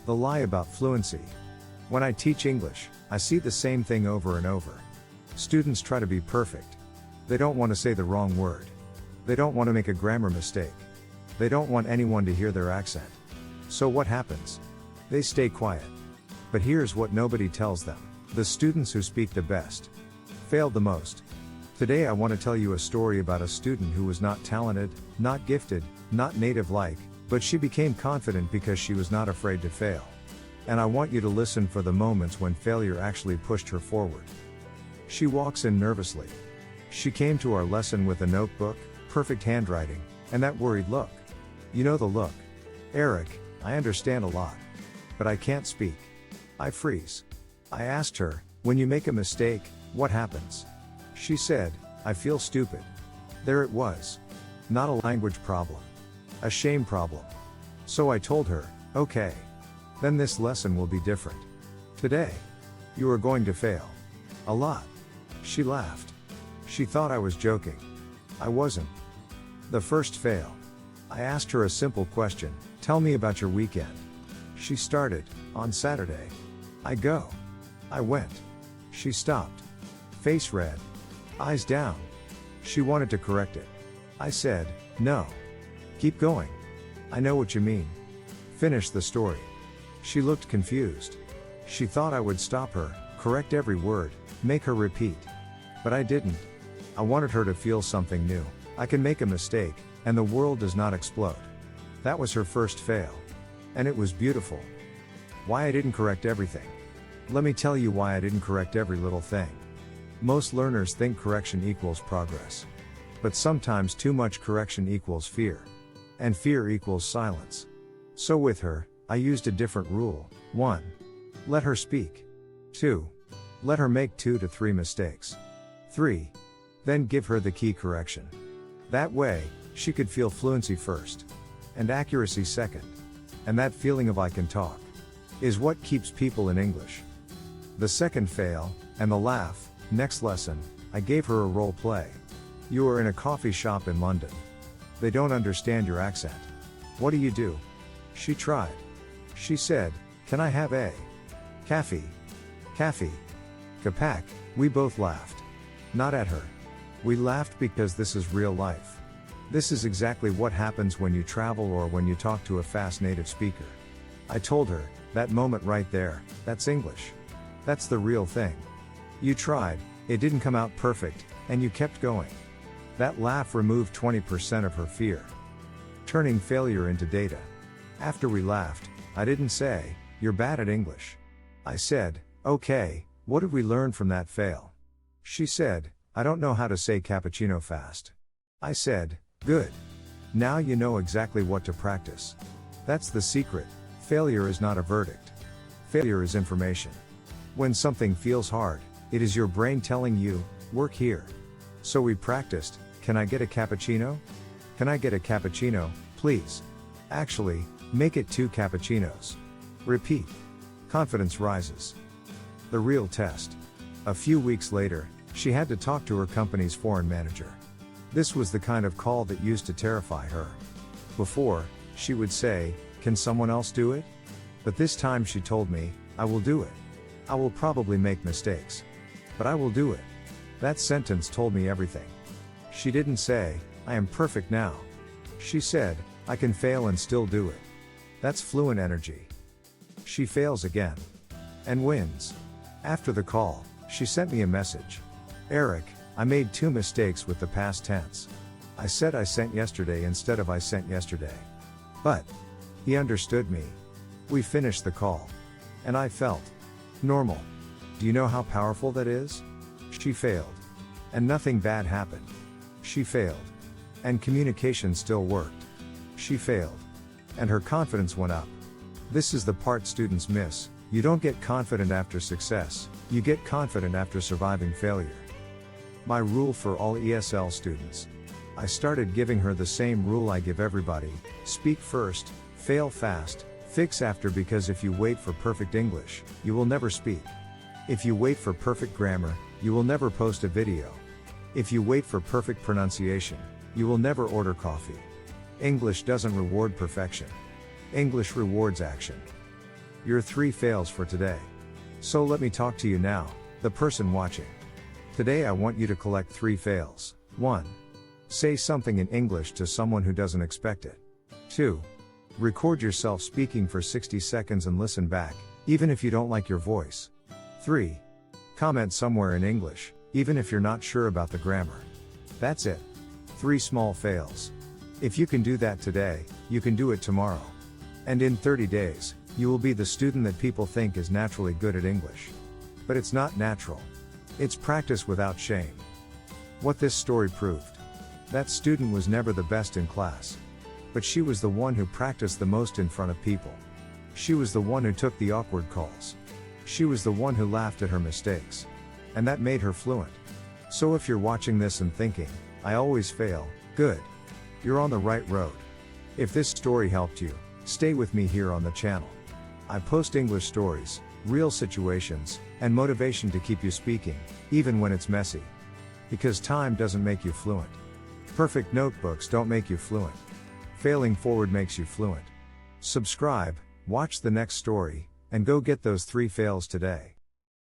The lie about fluency. When I teach English, I see the same thing over and over. Students try to be perfect. They don't want to say the wrong word. They don't want to make a grammar mistake. They don't want anyone to hear their accent. So what happens? They stay quiet. But here's what nobody tells them. The students who speak the best failed the most. Today I want to tell you a story about a student who was not talented, not gifted, not native-like, but she became confident because she was not afraid to fail. And I want you to listen for the moments when failure actually pushed her forward. She walks in nervously. She came to our lesson with a notebook, perfect handwriting, and that worried look. You know the look. Eric, I understand a lot. But I can't speak. I freeze. I asked her, when you make a mistake, what happens? She said, I feel stupid. There it was. Not a language problem. A shame problem. So I told her, okay. Then this lesson will be different. Today, you are going to fail. A lot. She laughed. She thought I was joking. I wasn't. The first fail. I asked her a simple question, tell me about your weekend. She started, on Saturday. I go. I went. She stopped. Face red. Eyes down. She wanted to correct it. I said, no. Keep going. I know what you mean. Finish the story. She looked confused. She thought I would stop her, correct every word, make her repeat. But I didn't. I wanted her to feel something new. I can make a mistake, and the world does not explode. That was her first fail. And it was beautiful. Why I didn't correct everything. Let me tell you why I didn't correct every little thing. Most learners think correction equals progress. But sometimes too much correction equals fear. And fear equals silence. So with her, I used a different rule. 1. Let her speak. 2. Let her make 2 to 3 mistakes. 3. Then give her the key correction. That way, she could feel fluency first. And accuracy second. And that feeling of I can talk is what keeps people in English. The second fail, and the laugh, next lesson, I gave her a role play. You are in a coffee shop in London. They don't understand your accent. What do? She tried. She said, can I have a cafe? Cafe. Kapak. We both laughed. Not at her. We laughed because this is real life. This is exactly what happens when you travel or when you talk to a fast native speaker. I told her, that moment right there, that's English. That's the real thing. You tried, it didn't come out perfect, and you kept going. That laugh removed 20% of her fear. Turning failure into data. After we laughed, I didn't say, you're bad at English. I said, okay, what did we learn from that fail? She said, I don't know how to say cappuccino fast. I said, good. Now you know exactly what to practice. That's the secret. Failure is not a verdict. Failure is information. When something feels hard, it is your brain telling you, work here. So we practiced, can I get a cappuccino? Can I get a cappuccino, please? Actually, make it 2 cappuccinos. Repeat. Confidence rises. The real test. A few weeks later, she had to talk to her company's foreign manager. This was the kind of call that used to terrify her. Before, she would say, can someone else do it? But this time she told me, I will do it. I will probably make mistakes. But I will do it. That sentence told me everything. She didn't say, I am perfect now. She said, I can fail and still do it. That's fluent energy. She fails again. And wins. After the call, she sent me a message. Eric, I made 2 mistakes with the past tense. I said I sent yesterday instead of I sent yesterday. But he understood me. We finished the call. And I felt normal. Do you know how powerful that is? She failed. And nothing bad happened. She failed. And communication still worked. She failed. And her confidence went up. This is the part students miss. You don't get confident after success, you get confident after surviving failure. My rule for all ESL students. I started giving her the same rule I give everybody, speak first, fail fast, fix after, because if you wait for perfect English, you will never speak. If you wait for perfect grammar, you will never post a video. If you wait for perfect pronunciation, you will never order coffee. English doesn't reward perfection. English rewards action. Your 3 fails for today. So let me talk to you now, the person watching. Today I want you to collect 3 fails. 1. Say something in English to someone who doesn't expect it. 2. Record yourself speaking for 60 seconds and listen back, even if you don't like your voice. 3. Comment somewhere in English, even if you're not sure about the grammar. That's it. 3 small fails. If you can do that today, you can do it tomorrow. And in 30 days, you will be the student that people think is naturally good at English. But it's not natural. It's practice without shame. What this story proved. That student was never the best in class. But she was the one who practiced the most in front of people. She was the one who took the awkward calls. She was the one who laughed at her mistakes. And that made her fluent. So if you're watching this and thinking, I always fail, good. You're on the right road. If this story helped you, stay with me here on the channel. I post English stories, real situations, and motivation to keep you speaking, even when it's messy. Because time doesn't make you fluent. Perfect notebooks don't make you fluent. Failing forward makes you fluent. Subscribe, watch the next story, and go get those 3 fails today.